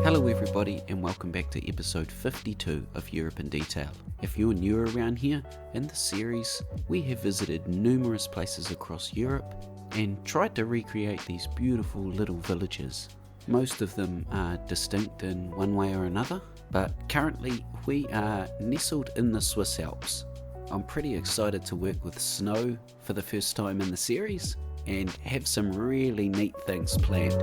Hello everybody and welcome back to episode 52 of Europe in Detail. If you're new around here, in the series we have visited numerous places across Europe and tried to recreate these beautiful little villages. Most of them are distinct in one way or another, but currently we are nestled in the Swiss Alps. I'm pretty excited to work with snow for the first time in the series and have some really neat things planned.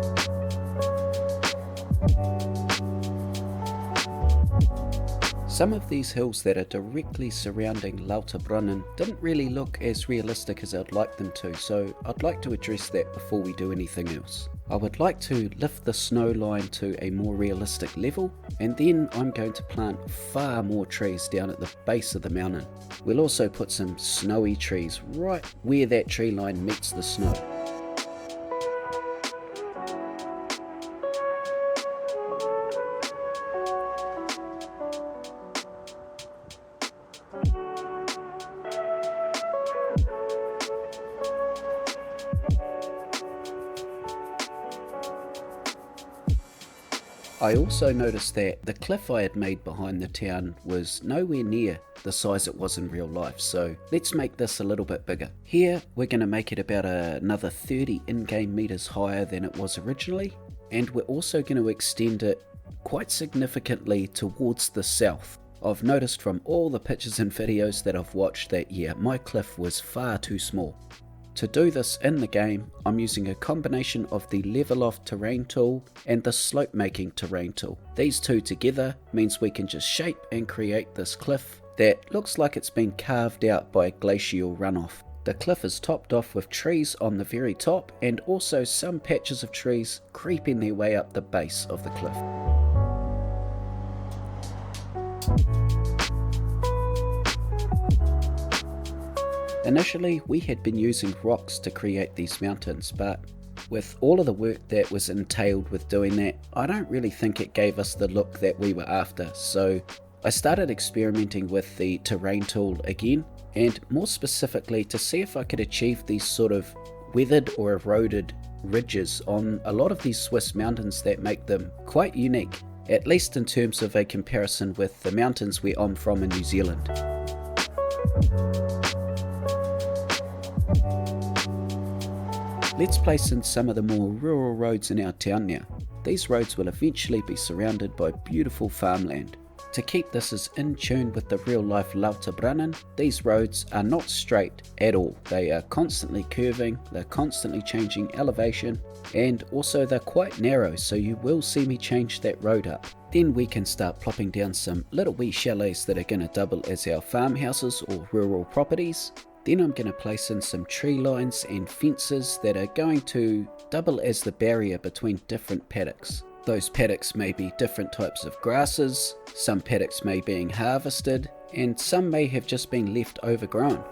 Some of these hills that are directly surrounding Lauterbrunnen didn't really look as realistic as I'd like them to, so I'd like to address that before we do anything else. I would like to lift the snow line to a more realistic level, and then I'm going to plant far more trees down at the base of the mountain. We'll also put some snowy trees right where that tree line meets the snow. I also noticed that the cliff I had made behind the town was nowhere near the size it was in real life, so let's make this a little bit bigger. Here we're going to make it about another 30 in-game meters higher than it was originally, and we're also going to extend it quite significantly towards the south. I've noticed from all the pictures and videos that I've watched that my cliff was far too small. To do this in the game, I'm using a combination of the Level Off Terrain tool and the Slope Making Terrain tool. These two together means we can just shape and create this cliff that looks like it's been carved out by glacial runoff. The cliff is topped off with trees on the very top and also some patches of trees creeping their way up the base of the cliff. Initially, we had been using rocks to create these mountains, but with all of the work that was entailed with doing that, I don't really think it gave us the look that we were after. So I started experimenting with the terrain tool again, and more specifically to see if I could achieve these sort of weathered or eroded ridges on a lot of these Swiss mountains that make them quite unique, at least in terms of a comparison with the mountains where I'm from in New Zealand. Let's place in some of the more rural roads in our town now. These roads will eventually be surrounded by beautiful farmland. To keep this as in tune with the real life Lauterbrunnen, these roads are not straight at all. They are constantly curving, they're constantly changing elevation, and also they're quite narrow, so you will see me change that road up. Then we can start plopping down some little wee chalets that are going to double as our farmhouses or rural properties. Then I'm going to place in some tree lines and fences that are going to double as the barrier between different paddocks. Those paddocks may be different types of grasses, some paddocks may be being harvested, and some may have just been left overgrown.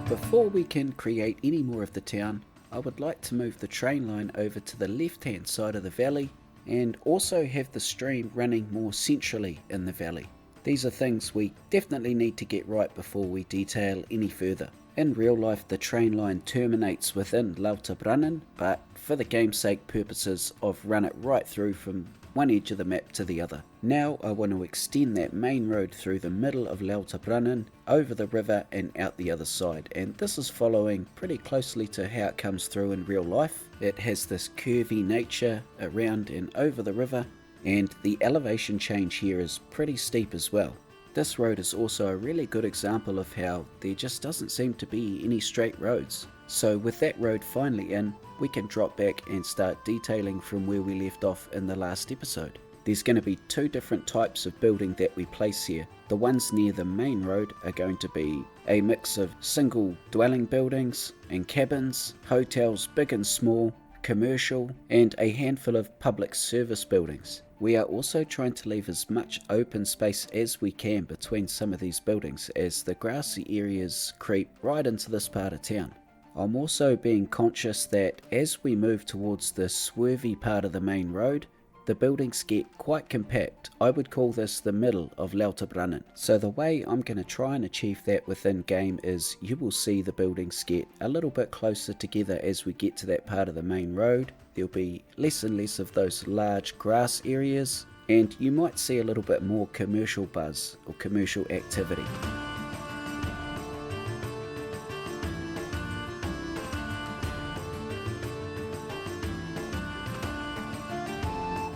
Before we can create any more of the town, I would like to move the train line over to the left hand side of the valley and also have the stream running more centrally in the valley. These are things we definitely need to get right before we detail any further. In real life the train line terminates within Lauterbrunnen, but for the game's sake purposes I've run it right through from one edge of the map to the other. Now I want to extend that main road through the middle of Lauterbrunnen, over the river and out the other side, and this is following pretty closely to how it comes through in real life. It has this curvy nature around and over the river, and the elevation change here is pretty steep as well. This road is also a really good example of how there just doesn't seem to be any straight roads. So with that road finally in, we can drop back and start detailing from where we left off in the last episode. There's going to be two different types of building that we place here. The ones near the main road are going to be a mix of single dwelling buildings and cabins, hotels big and small, commercial, and a handful of public service buildings. We are also trying to leave as much open space as we can between some of these buildings as the grassy areas creep right into this part of town. I'm also being conscious that as we move towards the swervy part of the main road, the buildings get quite compact. I would call this the middle of Lauterbrunnen. So the way I'm going to try and achieve that within game is you will see the buildings get a little bit closer together as we get to that part of the main road. There'll be less and less of those large grass areas, and you might see a little bit more commercial buzz or commercial activity.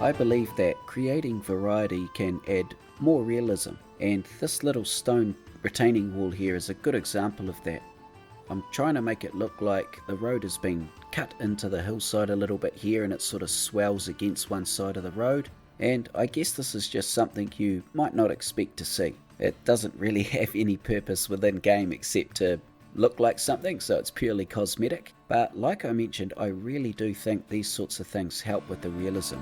I believe that creating variety can add more realism, and this little stone retaining wall here is a good example of that. I'm trying to make it look like the road has been cut into the hillside a little bit here, and it sort of swells against one side of the road, and I guess this is just something you might not expect to see. It doesn't really have any purpose within game except to look like something, so it's purely cosmetic, but like I mentioned, I really do think these sorts of things help with the realism.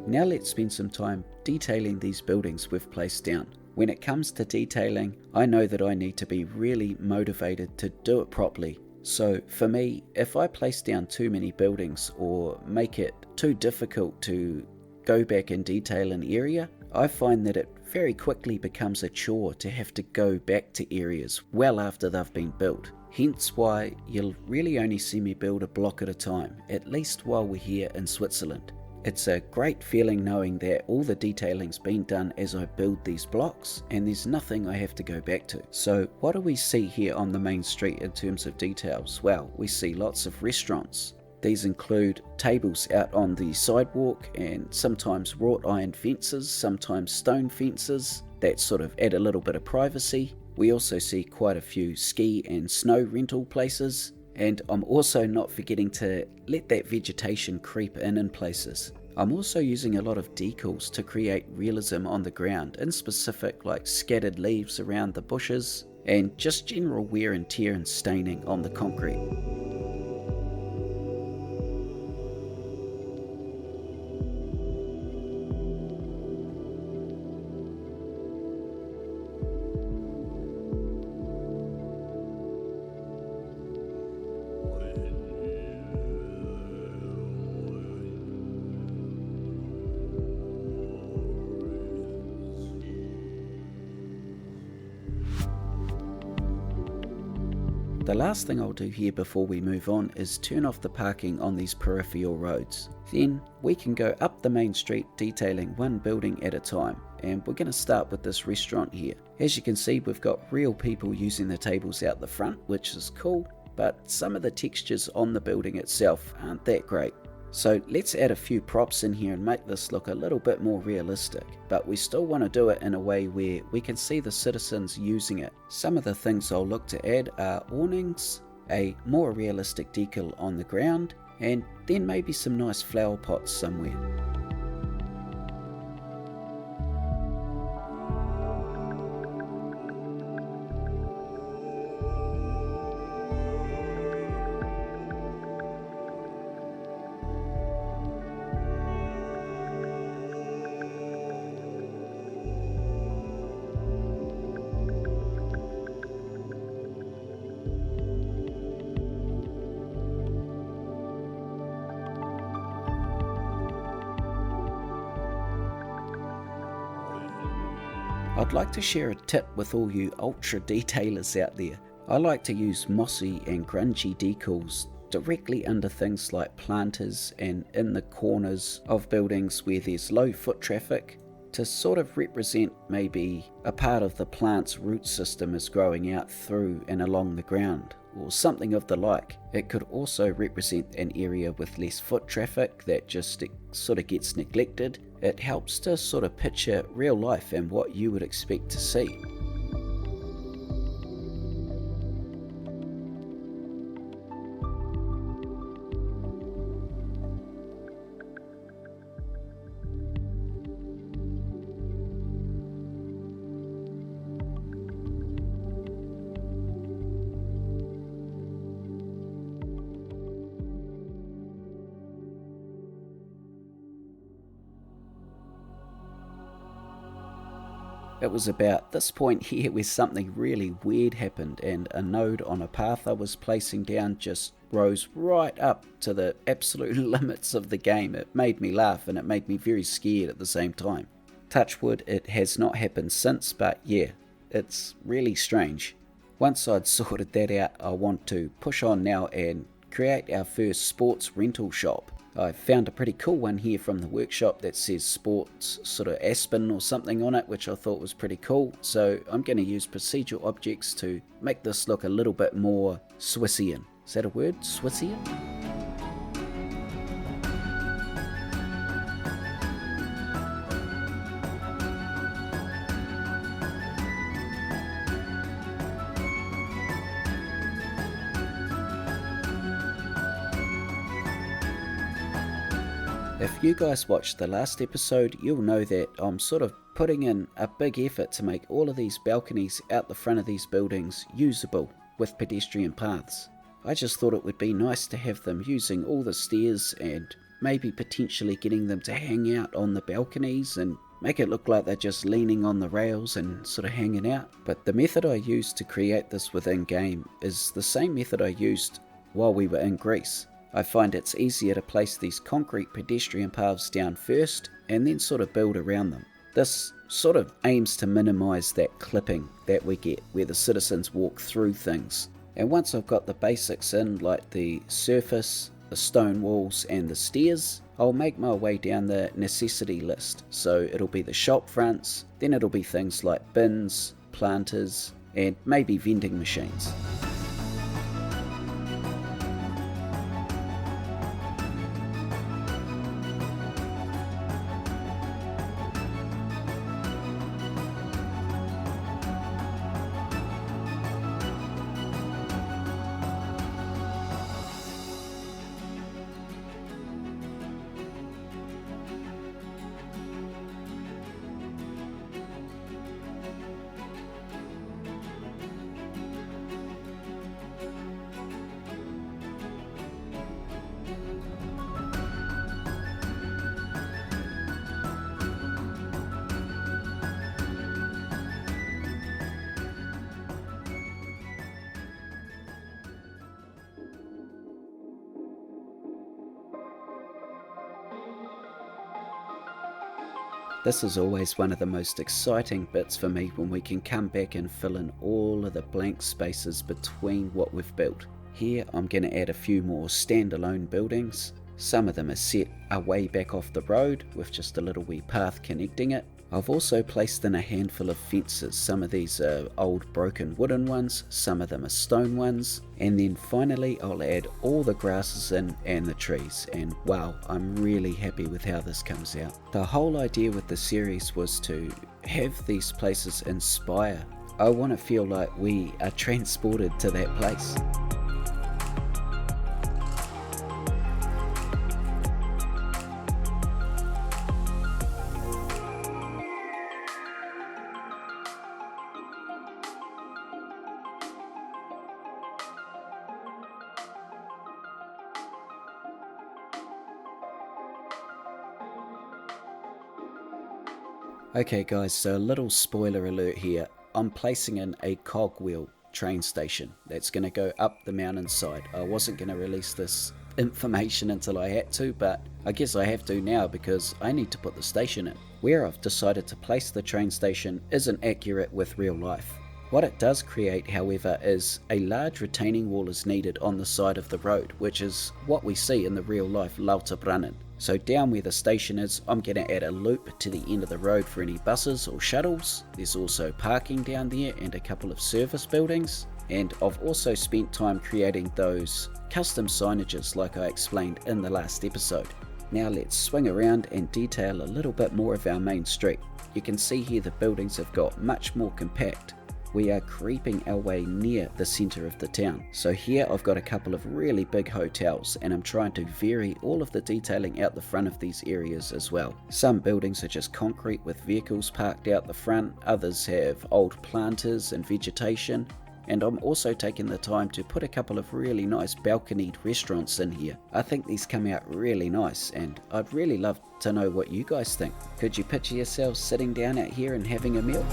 Now let's spend some time detailing these buildings we've placed down. When it comes to detailing, I know that I need to be really motivated to do it properly. So for me, if I place down too many buildings or make it too difficult to go back and detail an area, I find that it very quickly becomes a chore to have to go back to areas well after they've been built. Hence why you'll really only see me build a block at a time, at least while we're here in Switzerland. It's a great feeling knowing that all the detailing's been done as I build these blocks and there's nothing I have to go back to. So what do we see here on the main street in terms of details? Well, we see lots of restaurants. These include tables out on the sidewalk and sometimes wrought iron fences, sometimes stone fences that sort of add a little bit of privacy. We also see quite a few ski and snow rental places. And I'm also not forgetting to let that vegetation creep in places. I'm also using a lot of decals to create realism on the ground, in specific like scattered leaves around the bushes and just general wear and tear and staining on the concrete. The last thing I'll do here before we move on is turn off the parking on these peripheral roads. Then we can go up the main street detailing one building at a time, and we're going to start with this restaurant here. As you can see, we've got real people using the tables out the front, which is cool, but some of the textures on the building itself aren't that great. So let's add a few props in here and make this look a little bit more realistic, but we still want to do it in a way where we can see the citizens using it. Some of the things I'll look to add are awnings, a more realistic decal on the ground, and then maybe some nice flower pots somewhere. I'd like to share a tip with all you ultra detailers out there. I like to use mossy and grungy decals directly under things like planters and in the corners of buildings where there's low foot traffic to sort of represent maybe a part of the plant's root system is growing out through and along the ground, or something of the like. It could also represent an area with less foot traffic that just sort of gets neglected. It helps to sort of picture real life and what you would expect to see. It was about this point here where something really weird happened, and a node on a path I was placing down just rose right up to the absolute limits of the game. It made me laugh and it made me very scared at the same time. Touch wood, it has not happened since, but yeah, it's really strange. Once I'd sorted that out, I want to push on now and create our first sports rental shop. I found a pretty cool one here from the workshop that says sports sort of Aspen or something on it, which I thought was pretty cool. So I'm going to use procedural objects to make this look a little bit more Swissian. Is that a word? Swissian? If you guys watched the last episode, you'll know that I'm sort of putting in a big effort to make all of these balconies out the front of these buildings usable with pedestrian paths. I just thought it would be nice to have them using all the stairs and maybe potentially getting them to hang out on the balconies and make it look like they're just leaning on the rails and sort of hanging out. But the method I used to create this within game is the same method I used while we were in Greece. I find it's easier to place these concrete pedestrian paths down first and then sort of build around them. This sort of aims to minimise that clipping that we get where the citizens walk through things. And once I've got the basics in, like the surface, the stone walls and the stairs, I'll make my way down the necessity list. So it'll be the shop fronts, then it'll be things like bins, planters and maybe vending machines. This is always one of the most exciting bits for me, when we can come back and fill in all of the blank spaces between what we've built. Here I'm going to add a few more standalone buildings. Some of them are set away back off the road with just a little wee path connecting it. I've also placed in a handful of fences. Some of these are old broken wooden ones, some of them are stone ones, and then finally I'll add all the grasses in and the trees, and wow, I'm really happy with how this comes out. The whole idea with the series was to have these places inspire. I want to feel like we are transported to that place. Okay guys, so a little spoiler alert here. I'm placing in a Cogwheel train station that's going to go up the mountainside. I wasn't going to release this information until I had to, but I guess I have to now because I need to put the station in. Where I've decided to place the train station isn't accurate with real life. What it does create, however, is a large retaining wall is needed on the side of the road, which is what we see in the real life Lauterbrunnen. So down where the station is, I'm going to add a loop to the end of the road for any buses or shuttles. There's also parking down there and a couple of service buildings. And I've also spent time creating those custom signages like I explained in the last episode. Now let's swing around and detail a little bit more of our main street. You can see here the buildings have got much more compact. We are creeping our way near the centre of the town. So here I've got a couple of really big hotels, and I'm trying to vary all of the detailing out the front of these areas as well. Some buildings are just concrete with vehicles parked out the front, others have old planters and vegetation, and I'm also taking the time to put a couple of really nice balconied restaurants in here. I think these come out really nice, and I'd really love to know what you guys think. Could you picture yourselves sitting down out here and having a meal?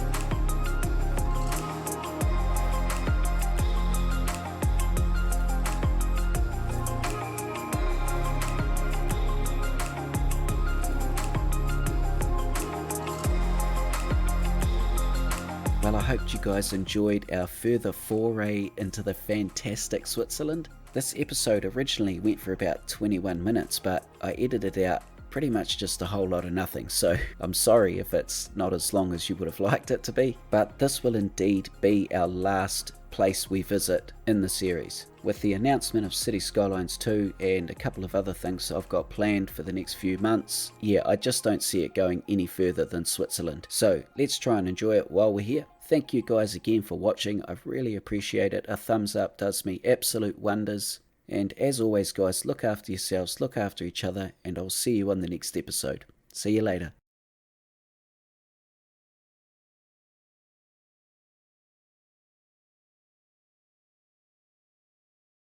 Well, I hope you guys enjoyed our further foray into the fantastic Switzerland. This episode originally went for about 21 minutes, but I edited out pretty much just a whole lot of nothing, so I'm sorry if it's not as long as you would have liked it to be. But this will indeed be our last place we visit in the series. With the announcement of City Skylines 2 and a couple of other things I've got planned for the next few months, yeah, I just don't see it going any further than Switzerland. So let's try and enjoy it while we're here. Thank you guys again for watching. I really appreciate it. A thumbs up does me absolute wonders. And as always guys, look after yourselves, look after each other, and I'll see you on the next episode. See you later.